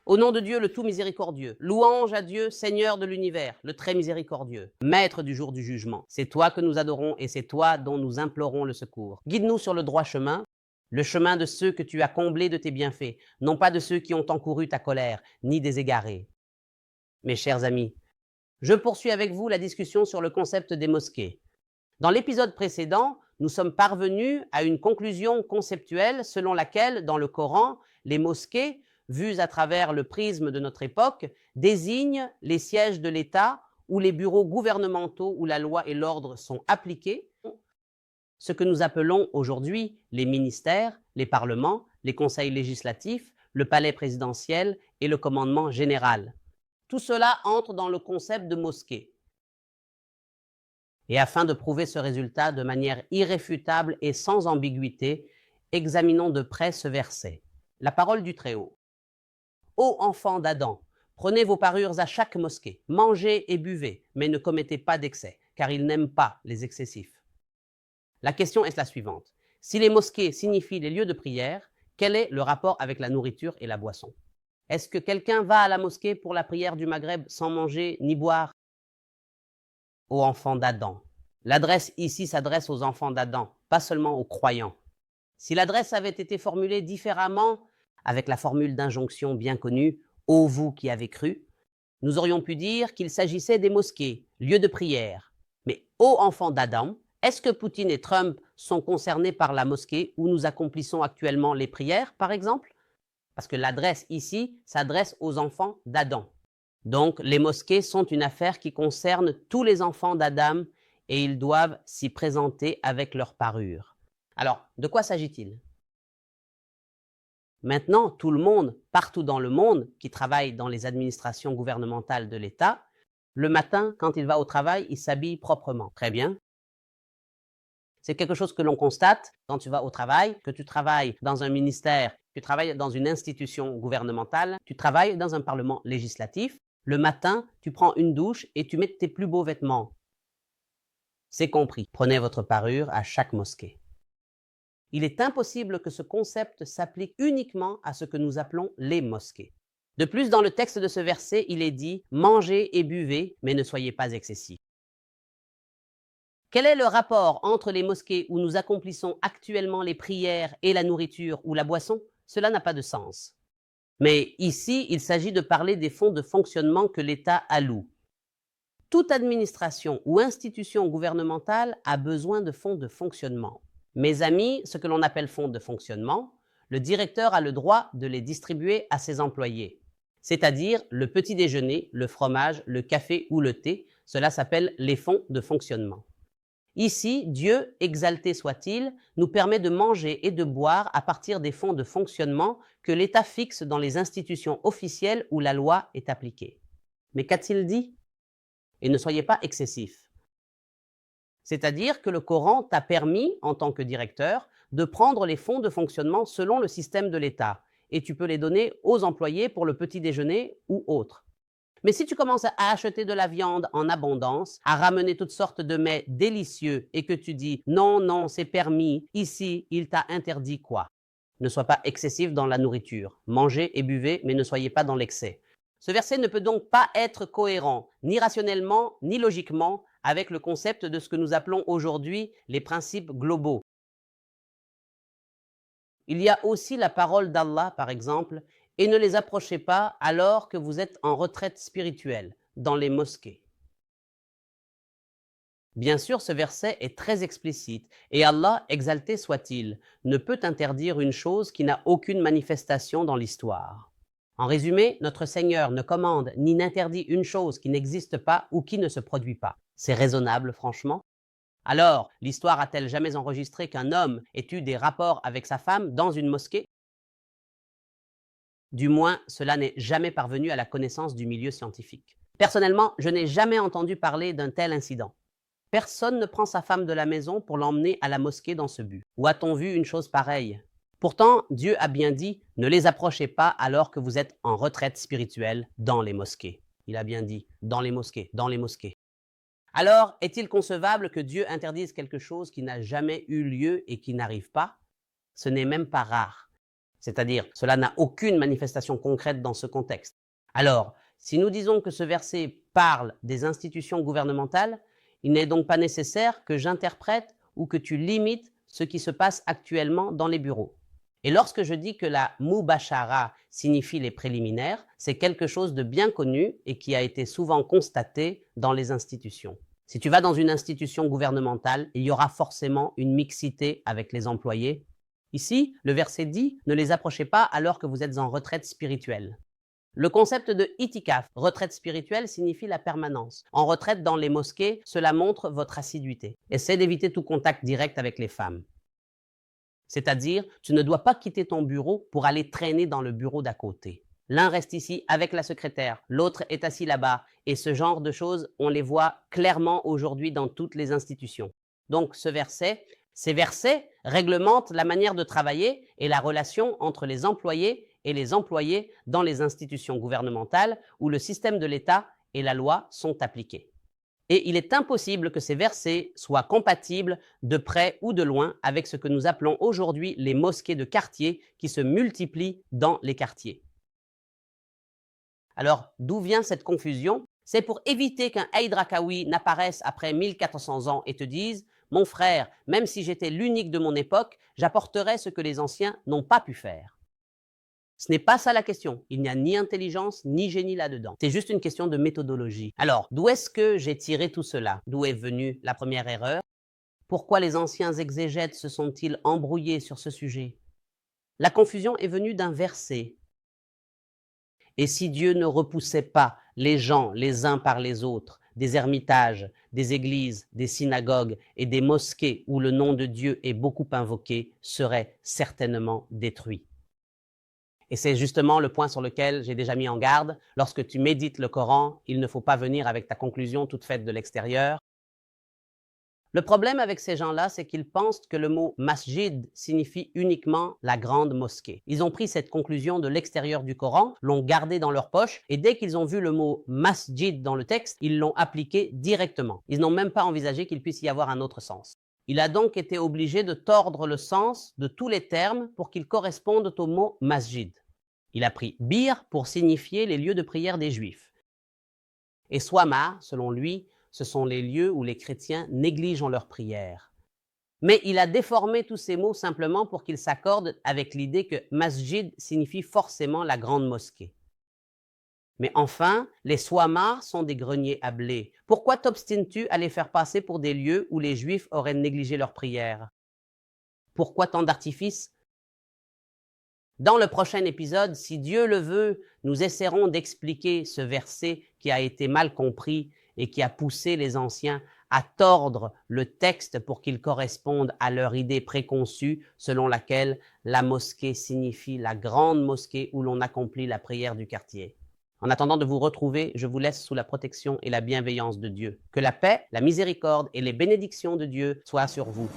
Au nom de Dieu, le tout miséricordieux, louange à Dieu, Seigneur de l'univers, le très miséricordieux, Maître du jour du jugement. C'est toi que nous adorons et c'est toi dont nous implorons le secours. Guide-nous sur le droit chemin, le chemin de ceux que tu as comblés de tes bienfaits, non pas de ceux qui ont encouru ta colère, ni des égarés. Mes chers amis, je poursuis avec vous la discussion sur le concept des mosquées. Dans l'épisode précédent, nous sommes parvenus à une conclusion conceptuelle selon laquelle, dans le Coran, les mosquées, vues à travers le prisme de notre époque, désignent les sièges de l'État ou les bureaux gouvernementaux où la loi et l'ordre sont appliqués, ce que nous appelons aujourd'hui les ministères, les parlements, les conseils législatifs, le palais présidentiel et le commandement général. Tout cela entre dans le concept de mosquée. Et afin de prouver ce résultat de manière irréfutable et sans ambiguïté, examinons de près ce verset. La parole du Très-Haut. Ô enfants d'Adam, prenez vos parures à chaque mosquée, mangez et buvez, mais ne commettez pas d'excès, car il n'aime pas les excessifs. La question est la suivante. Si les mosquées signifient les lieux de prière, quel est le rapport avec la nourriture et la boisson? Est-ce que quelqu'un va à la mosquée pour la prière du Maghreb sans manger ni boire? Ô enfants d'Adam. L'adresse ici s'adresse aux enfants d'Adam, pas seulement aux croyants. Si l'adresse avait été formulée différemment, avec la formule d'injonction bien connue « Ô vous qui avez cru », nous aurions pu dire qu'il s'agissait des mosquées, lieux de prière. Mais ô enfants d'Adam, est-ce que Poutine et Trump sont concernés par la mosquée où nous accomplissons actuellement les prières, par exemple? Parce que l'adresse ici s'adresse aux enfants d'Adam. Donc, les mosquées sont une affaire qui concerne tous les enfants d'Adam et ils doivent s'y présenter avec leur parure. Alors, de quoi s'agit-il? Maintenant, tout le monde, partout dans le monde, qui travaille dans les administrations gouvernementales de l'État, le matin, quand il va au travail, il s'habille proprement. Très bien. C'est quelque chose que l'on constate quand tu vas au travail, que tu travailles dans un ministère, tu travailles dans une institution gouvernementale, tu travailles dans un parlement législatif. Le matin, tu prends une douche et tu mets tes plus beaux vêtements. C'est compris. Prenez votre parure à chaque mosquée. Il est impossible que ce concept s'applique uniquement à ce que nous appelons les mosquées. De plus, dans le texte de ce verset, il est dit « Mangez et buvez, mais ne soyez pas excessifs ». Quel est le rapport entre les mosquées où nous accomplissons actuellement les prières et la nourriture ou la boisson? Cela n'a pas de sens. Mais ici, il s'agit de parler des fonds de fonctionnement que l'État alloue. Toute administration ou institution gouvernementale a besoin de fonds de fonctionnement. Mes amis, ce que l'on appelle fonds de fonctionnement, le directeur a le droit de les distribuer à ses employés. C'est-à-dire le petit déjeuner, le fromage, le café ou le thé, cela s'appelle les fonds de fonctionnement. Ici, Dieu, exalté soit-il, nous permet de manger et de boire à partir des fonds de fonctionnement que l'État fixe dans les institutions officielles où la loi est appliquée. Mais qu'a-t-il dit? Et ne soyez pas excessifs. C'est-à-dire que le Coran t'a permis, en tant que directeur, de prendre les fonds de fonctionnement selon le système de l'État et tu peux les donner aux employés pour le petit déjeuner ou autre. Mais si tu commences à acheter de la viande en abondance, à ramener toutes sortes de mets délicieux et que tu dis « non, non, c'est permis, ici, il t'a interdit quoi ?» Ne sois pas excessif dans la nourriture. Mangez et buvez, mais ne soyez pas dans l'excès. Ce verset ne peut donc pas être cohérent, ni rationnellement, ni logiquement, avec le concept de ce que nous appelons aujourd'hui les principes globaux. Il y a aussi la parole d'Allah, par exemple, et ne les approchez pas alors que vous êtes en retraite spirituelle, dans les mosquées. Bien sûr, ce verset est très explicite et Allah, exalté soit-il, ne peut interdire une chose qui n'a aucune manifestation dans l'histoire. En résumé, notre Seigneur ne commande ni n'interdit une chose qui n'existe pas ou qui ne se produit pas. C'est raisonnable, franchement? Alors, l'histoire a-t-elle jamais enregistré qu'un homme ait eu des rapports avec sa femme dans une mosquée? Du moins, cela n'est jamais parvenu à la connaissance du milieu scientifique. Personnellement, je n'ai jamais entendu parler d'un tel incident. Personne ne prend sa femme de la maison pour l'emmener à la mosquée dans ce but. Où a-t-on vu une chose pareille? Pourtant, Dieu a bien dit « Ne les approchez pas alors que vous êtes en retraite spirituelle dans les mosquées ». Il a bien dit « dans les mosquées, dans les mosquées ». Alors, est-il concevable que Dieu interdise quelque chose qui n'a jamais eu lieu et qui n'arrive pas? Ce n'est même pas rare. C'est-à-dire, cela n'a aucune manifestation concrète dans ce contexte. Alors, si nous disons que ce verset parle des institutions gouvernementales, il n'est donc pas nécessaire que j'interprète ou que tu limites ce qui se passe actuellement dans les bureaux. Et lorsque je dis que la mubashara signifie les préliminaires, c'est quelque chose de bien connu et qui a été souvent constaté dans les institutions. Si tu vas dans une institution gouvernementale, il y aura forcément une mixité avec les employés. Ici, le verset dit « Ne les approchez pas alors que vous êtes en retraite spirituelle ». Le concept de itikaf, retraite spirituelle, signifie la permanence. En retraite dans les mosquées, cela montre votre assiduité. Essaie d'éviter tout contact direct avec les femmes. C'est-à-dire, tu ne dois pas quitter ton bureau pour aller traîner dans le bureau d'à côté. L'un reste ici avec la secrétaire, l'autre est assis là-bas, et ce genre de choses, on les voit clairement aujourd'hui dans toutes les institutions. Donc ces versets réglementent la manière de travailler et la relation entre les employés et les employés dans les institutions gouvernementales où le système de l'État et la loi sont appliqués. Et il est impossible que ces versets soient compatibles de près ou de loin avec ce que nous appelons aujourd'hui les mosquées de quartier qui se multiplient dans les quartiers. Alors, d'où vient cette confusion? C'est pour éviter qu'un Eid Rakawi n'apparaisse après 1400 ans et te dise « Mon frère, même si j'étais l'unique de mon époque, j'apporterai ce que les anciens n'ont pas pu faire. » Ce n'est pas ça la question. Il n'y a ni intelligence ni génie là-dedans. C'est juste une question de méthodologie. Alors, d'où est-ce que j'ai tiré tout cela? D'où est venue la première erreur? Pourquoi les anciens exégètes se sont-ils embrouillés sur ce sujet? La confusion est venue d'un verset. Et si Dieu ne repoussait pas les gens les uns par les autres, des ermitages, des églises, des synagogues et des mosquées où le nom de Dieu est beaucoup invoqué, seraient certainement détruits. Et c'est justement le point sur lequel j'ai déjà mis en garde. Lorsque tu médites le Coran, il ne faut pas venir avec ta conclusion toute faite de l'extérieur. Le problème avec ces gens-là, c'est qu'ils pensent que le mot masjid signifie uniquement la grande mosquée. Ils ont pris cette conclusion de l'extérieur du Coran, l'ont gardé dans leur poche, et dès qu'ils ont vu le mot masjid dans le texte, ils l'ont appliqué directement. Ils n'ont même pas envisagé qu'il puisse y avoir un autre sens. Il a donc été obligé de tordre le sens de tous les termes pour qu'ils correspondent au mot masjid. Il a pris bir pour signifier les lieux de prière des Juifs. Et swama, selon lui, ce sont les lieux où les chrétiens négligent leurs prières. Mais il a déformé tous ces mots simplement pour qu'ils s'accordent avec l'idée que masjid signifie forcément la grande mosquée. Mais enfin, les swamas sont des greniers à blé. Pourquoi t'obstines-tu à les faire passer pour des lieux où les Juifs auraient négligé leurs prières? Pourquoi tant d'artifices? Dans le prochain épisode, si Dieu le veut, nous essaierons d'expliquer ce verset qui a été mal compris et qui a poussé les anciens à tordre le texte pour qu'il corresponde à leur idée préconçue selon laquelle la mosquée signifie la grande mosquée où l'on accomplit la prière du quartier. En attendant de vous retrouver, je vous laisse sous la protection et la bienveillance de Dieu. Que la paix, la miséricorde et les bénédictions de Dieu soient sur vous.